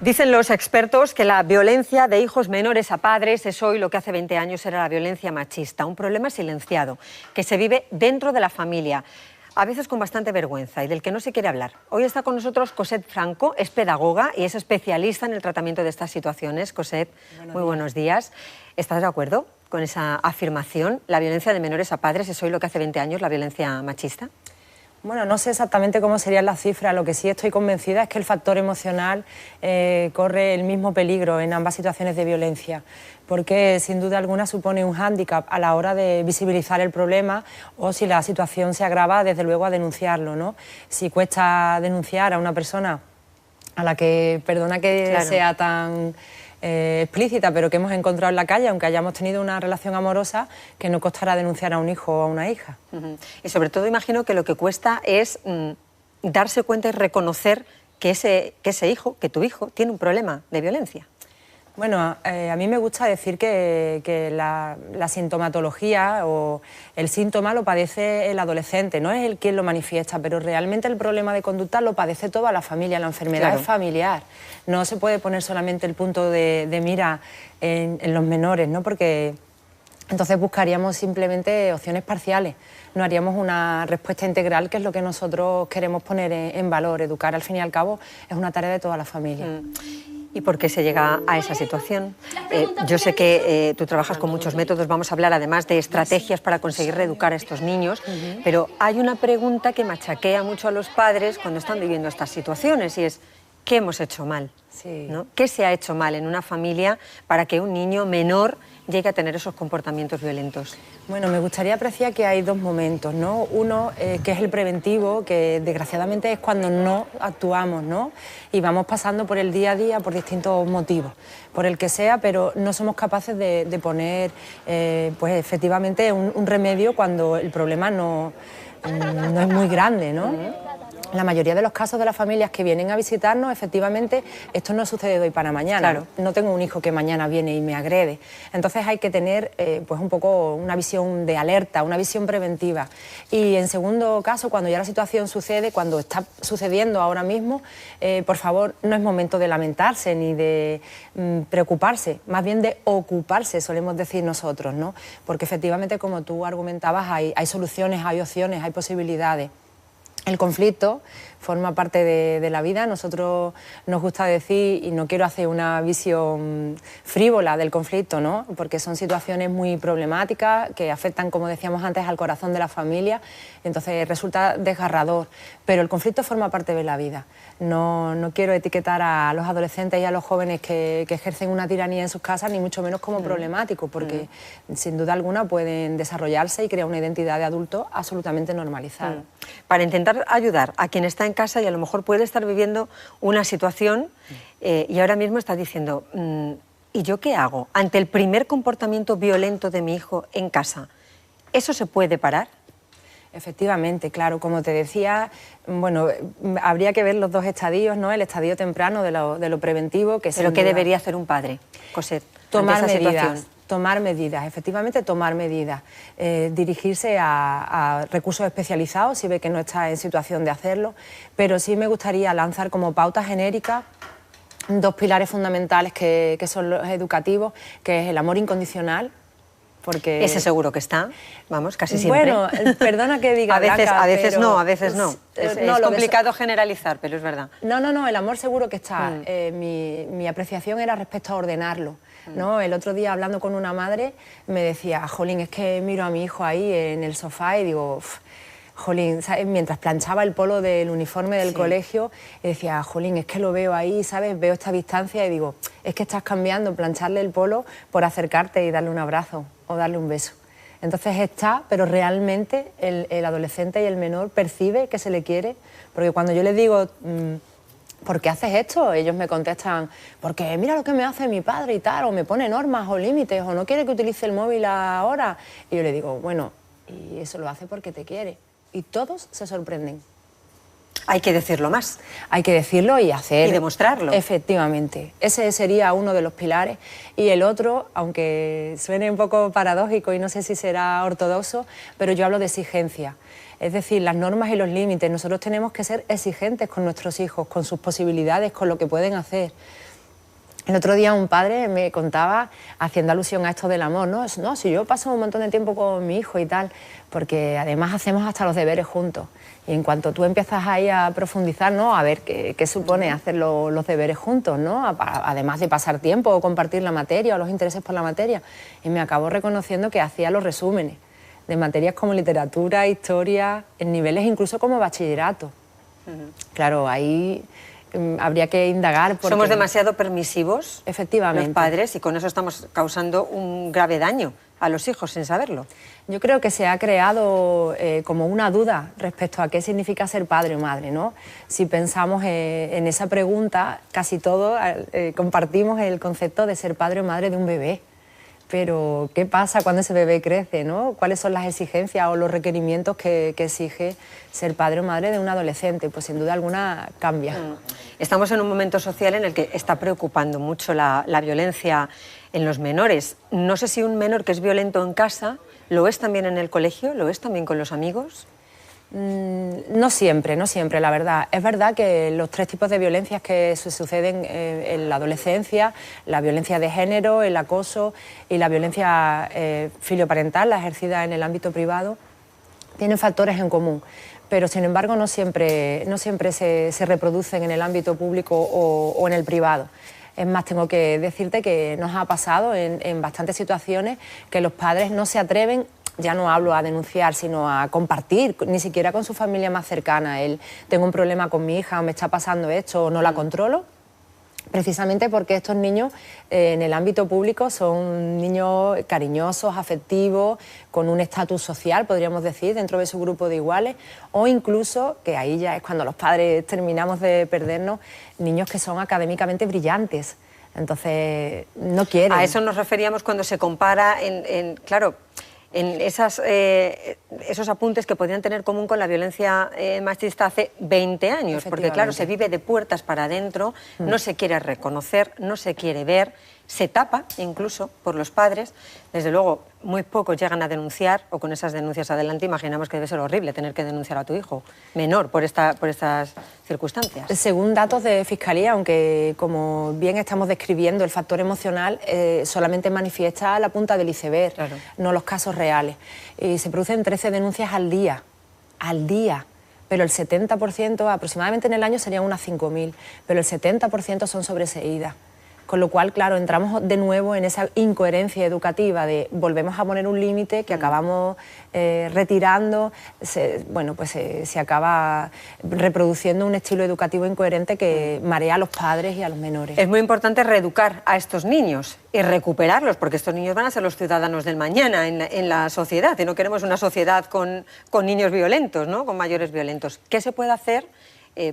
Dicen los expertos que la violencia de hijos menores a padres es hoy lo que hace 20 años era la violencia machista, un problema silenciado que se vive dentro de la familia, a veces con bastante vergüenza y del que no se quiere hablar. Hoy está con nosotros Cosette Franco, es pedagoga y es especialista en el tratamiento de estas situaciones. Cosette, muy buenos días. ¿Estás de acuerdo con esa afirmación? ¿La violencia de menores a padres es hoy lo que hace 20 años la violencia machista? Bueno, no sé exactamente cómo serían las cifras, lo que sí estoy convencida es que el factor emocional corre el mismo peligro en ambas situaciones de violencia, porque sin duda alguna supone un hándicap a la hora de visibilizar el problema o si la situación se agrava, desde luego a denunciarlo, ¿no? Si cuesta denunciar a una persona a la que, perdona que sea tan explícita, pero que hemos encontrado en la calle, aunque hayamos tenido una relación amorosa, que no costará denunciar a un hijo o a una hija. Y sobre todo imagino que lo que cuesta es darse cuenta y reconocer que ese hijo, que tu hijo, tiene un problema de violencia. Bueno, a mí me gusta decir que la sintomatología o el síntoma lo padece el adolescente, no es él quien lo manifiesta, pero realmente el problema de conducta lo padece toda la familia, la enfermedad es familiar. No se puede poner solamente el punto de mira en los menores, ¿no? Porque entonces buscaríamos simplemente opciones parciales, no haríamos una respuesta integral, que es lo que nosotros queremos poner en valor. Educar, al fin y al cabo, es una tarea de toda la familia. ¿Y por qué se llega a esa situación? Yo sé que tú trabajas con muchos métodos, vamos a hablar además de estrategias para conseguir reeducar a estos niños, pero hay una pregunta que machaquea mucho a los padres cuando están viviendo estas situaciones y es, ¿qué hemos hecho mal? ¿No? ¿Qué se ha hecho mal en una familia para que un niño menor llegue a tener esos comportamientos violentos? Bueno, me gustaría apreciar que hay dos momentos, ¿no? Uno, que es el preventivo, que desgraciadamente es cuando no actuamos, ¿no? Y vamos pasando por el día a día por distintos motivos, por el que sea, pero no somos capaces de poner, pues efectivamente, un remedio cuando el problema no es muy grande, ¿no? La mayoría de los casos de las familias que vienen a visitarnos, efectivamente, esto no sucede de hoy para mañana. No tengo un hijo que mañana viene y me agrede. Entonces hay que tener pues un poco una visión de alerta, una visión preventiva. Y en segundo caso, cuando ya la situación sucede, cuando está sucediendo ahora mismo, por favor, no es momento de lamentarse ni de preocuparse, más bien de ocuparse, solemos decir nosotros, ¿no? Porque efectivamente, como tú argumentabas, hay soluciones, hay opciones, hay posibilidades. El conflicto forma parte de la vida. Nosotros nos gusta decir, y no quiero hacer una visión frívola del conflicto, ¿no? Porque son situaciones muy problemáticas que afectan, como decíamos antes, al corazón de la familia, entonces resulta desgarrador. Pero el conflicto forma parte de la vida. No quiero etiquetar a los adolescentes y a los jóvenes que ejercen una tiranía en sus casas, ni mucho menos como problemáticos, porque sin duda alguna pueden desarrollarse y crear una identidad de adulto absolutamente normalizada. Para intentar ayudar a quien está en casa y a lo mejor puede estar viviendo una situación y ahora mismo está diciendo, ¿y yo qué hago? Ante el primer comportamiento violento de mi hijo en casa, ¿eso se puede parar? Efectivamente, claro, como te decía, bueno, habría que ver los dos estadios, ¿no? El estadio temprano de lo preventivo, que ¿Pero qué debería hacer un padre, Cosette, tomar ante esa medidas? situación? Tomar medidas, efectivamente tomar medidas, dirigirse a recursos especializados si ve que no está en situación de hacerlo, pero sí me gustaría lanzar como pauta genérica dos pilares fundamentales que son los educativos, que es el amor incondicional. Porque... Ese seguro que está, vamos, casi siempre. Bueno, perdona que diga a veces pero... no, a veces no. Es complicado generalizar, pero es verdad. No, el amor seguro que está. Mi apreciación era respecto a ordenarlo, ¿no? El otro día, hablando con una madre, me decía, jolín, es que miro a mi hijo ahí en el sofá y digo... Jolín, ¿sabes? Mientras planchaba el polo del uniforme del colegio, y decía, jolín, es que lo veo ahí, ¿sabes? Veo esta distancia y digo, es que estás cambiando plancharle el polo por acercarte y darle un abrazo o darle un beso. Entonces está, pero realmente el adolescente y el menor percibe que se le quiere, porque cuando yo les digo, ¿por qué haces esto? Ellos me contestan, porque mira lo que me hace mi padre y tal, o me pone normas o límites, o no quiere que utilice el móvil ahora. Y yo le digo, bueno, y eso lo hace porque te quiere. Y todos se sorprenden. Hay que decirlo más. Hay que decirlo y hacer... Y demostrarlo. Efectivamente. Ese sería uno de los pilares. Y el otro, aunque suene un poco paradójico y no sé si será ortodoxo, pero yo hablo de exigencia. Es decir, las normas y los límites. Nosotros tenemos que ser exigentes con nuestros hijos, con sus posibilidades, con lo que pueden hacer. El otro día un padre me contaba, haciendo alusión a esto del amor, no, si yo paso un montón de tiempo con mi hijo y tal, porque además hacemos hasta los deberes juntos. Y en cuanto tú empiezas ahí a profundizar, ¿no?, a ver qué supone hacer los deberes juntos, ¿no?, además de pasar tiempo o compartir la materia o los intereses por la materia. Y me acabo reconociendo que hacía los resúmenes de materias como literatura, historia, en niveles incluso como bachillerato. Claro, ahí habría que indagar. Porque somos demasiado permisivos, efectivamente, los padres, y con eso estamos causando un grave daño a los hijos sin saberlo. Yo creo que se ha creado como una duda respecto a qué significa ser padre o madre, ¿no? Si pensamos en esa pregunta, casi todos compartimos el concepto de ser padre o madre de un bebé. Pero, ¿qué pasa cuando ese bebé crece, ¿no? ¿Cuáles son las exigencias o los requerimientos que exige ser padre o madre de un adolescente? Pues sin duda alguna cambia. Estamos en un momento social en el que está preocupando mucho la violencia en los menores. No sé si un menor que es violento en casa lo es también en el colegio, lo es también con los amigos. No siempre, la verdad. Es verdad que los tres tipos de violencias que se suceden en la adolescencia, la violencia de género, el acoso y la violencia filioparental, la ejercida en el ámbito privado, tienen factores en común. Pero, sin embargo, no siempre se reproducen en el ámbito público o en el privado. Es más, tengo que decirte que nos ha pasado en bastantes situaciones que los padres no se atreven, ya no hablo a denunciar, sino a compartir, ni siquiera con su familia más cercana. Tengo un problema con mi hija, me está pasando esto, o no la controlo, precisamente porque estos niños en el ámbito público son niños cariñosos, afectivos, con un estatus social, podríamos decir, dentro de su grupo de iguales, o incluso, que ahí ya es cuando los padres terminamos de perdernos, niños que son académicamente brillantes. Entonces, no quieren. A eso nos referíamos cuando se compara, claro, en esos apuntes que podrían tener común con la violencia machista hace 20 años, porque claro, se vive de puertas para adentro, no se quiere reconocer, no se quiere ver, se tapa incluso por los padres. Desde luego, muy pocos llegan a denunciar, o con esas denuncias adelante imaginamos que debe ser horrible tener que denunciar a tu hijo menor por estas circunstancias. Según datos de Fiscalía, aunque como bien estamos describiendo el factor emocional, solamente manifiesta la punta del iceberg, claro, no los casos reales. Se producen 13 denuncias al día, pero el 70%, aproximadamente en el año serían unas 5.000, pero el 70% son sobreseídas. Con lo cual, claro, entramos de nuevo en esa incoherencia educativa de volvemos a poner un límite que acabamos retirando, se acaba reproduciendo un estilo educativo incoherente que marea a los padres y a los menores. Es muy importante reeducar a estos niños y recuperarlos, porque estos niños van a ser los ciudadanos del mañana en la sociedad, y no queremos una sociedad con niños violentos, ¿no?, con mayores violentos. ¿Qué se puede hacer?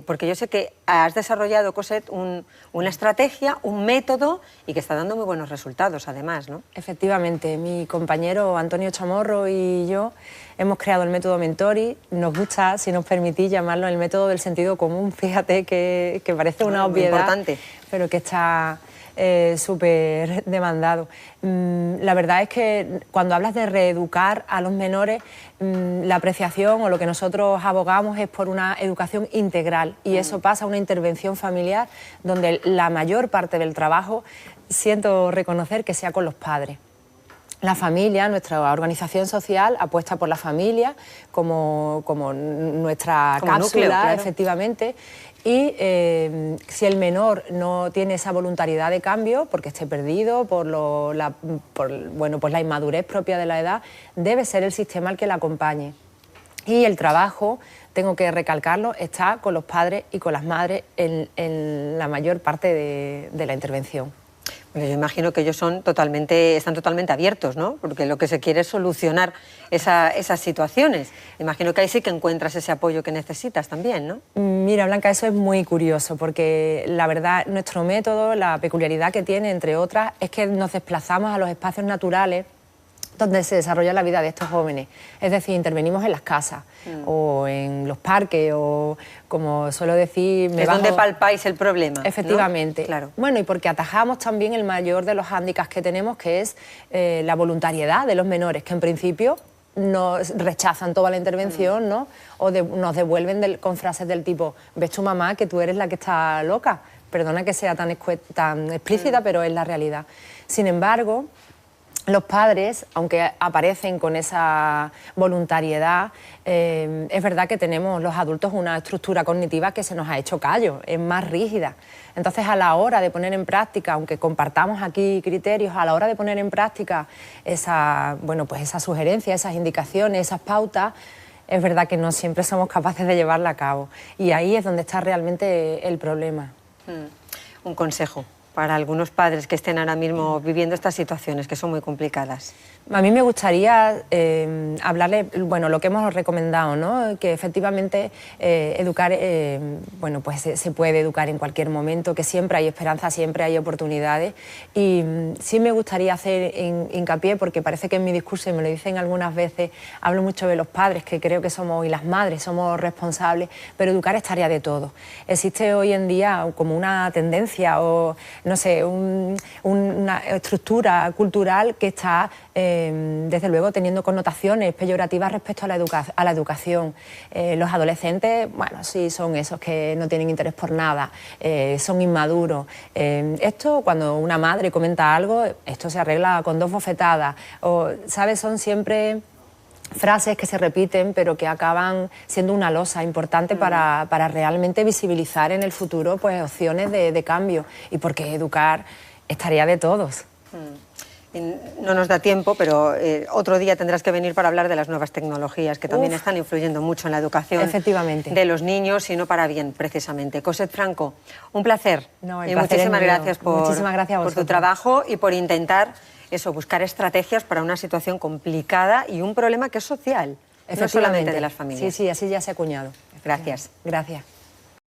Porque yo sé que has desarrollado, Coset, una estrategia, un método, y que está dando muy buenos resultados, además, ¿no? Efectivamente, mi compañero Antonio Chamorro y yo hemos creado el método Mentori. Nos gusta, si nos permitís, llamarlo el método del sentido común. Fíjate que parece una obviedad, importante, pero que está súper demandado. La verdad es que cuando hablas de reeducar a los menores, la apreciación o lo que nosotros abogamos es por una educación integral, y eso pasa a una intervención familiar donde la mayor parte del trabajo, siento reconocer, que sea con los padres. La familia, nuestra organización social, apuesta por la familia como nuestra cápsula, núcleo, claro, efectivamente. Y si el menor no tiene esa voluntariedad de cambio, porque esté perdido por la inmadurez propia de la edad, debe ser el sistema el que la acompañe. Y el trabajo, tengo que recalcarlo, está con los padres y con las madres en la mayor parte de la intervención. Bueno, yo imagino que ellos están totalmente abiertos, ¿no? Porque lo que se quiere es solucionar esas situaciones. Imagino que ahí sí que encuentras ese apoyo que necesitas también, ¿no? Mira, Blanca, eso es muy curioso, porque la verdad, nuestro método, la peculiaridad que tiene, entre otras, es que nos desplazamos a los espacios naturales donde se desarrolla la vida de estos jóvenes. Es decir, intervenimos en las casas o en los parques, o, como suelo decir... Es donde palpáis el problema, efectivamente, ¿no? Claro. Bueno, y porque atajamos también el mayor de los hándicaps que tenemos, que es la voluntariedad de los menores, que en principio nos rechazan toda la intervención, ¿no? O nos devuelven con frases del tipo: ves tu mamá, que tú eres la que está loca. Perdona que sea tan explícita, pero es la realidad. Sin embargo, los padres, aunque aparecen con esa voluntariedad, es verdad que tenemos los adultos una estructura cognitiva que se nos ha hecho callo, es más rígida. Entonces, a la hora de poner en práctica, aunque compartamos aquí criterios, a la hora de poner en práctica esas sugerencias, esas indicaciones, esas pautas, es verdad que no siempre somos capaces de llevarla a cabo. Y ahí es donde está realmente el problema. Un consejo para algunos padres que estén ahora mismo viviendo estas situaciones que son muy complicadas. A mí me gustaría hablarle, bueno, lo que hemos recomendado, ¿no? Que efectivamente educar, bueno, pues se puede educar en cualquier momento, que siempre hay esperanza, siempre hay oportunidades. Y sí me gustaría hacer hincapié, porque parece que en mi discurso, y me lo dicen algunas veces, hablo mucho de los padres, que creo que somos, y las madres, somos responsables, pero educar es tarea de todos. Existe hoy en día como una tendencia o, no sé, una estructura cultural que está desde luego teniendo connotaciones peyorativas respecto a la educación. Los adolescentes, bueno, sí, son esos que no tienen interés por nada, son inmaduros. Esto, cuando una madre comenta algo, esto se arregla con 2 bofetadas, o, ¿sabes? Son siempre frases que se repiten, pero que acaban siendo una losa importante para realmente visibilizar en el futuro, pues, opciones de cambio, y porque educar es tarea de todos. No nos da tiempo, pero otro día tendrás que venir para hablar de las nuevas tecnologías que también están influyendo mucho en la educación de los niños, y no para bien, precisamente. Cosette Franco, un placer. No, y muchísimas gracias por tu trabajo y por intentar buscar estrategias para una situación complicada y un problema que es social, no solamente de las familias. Sí, así ya se ha acuñado. Gracias. Gracias.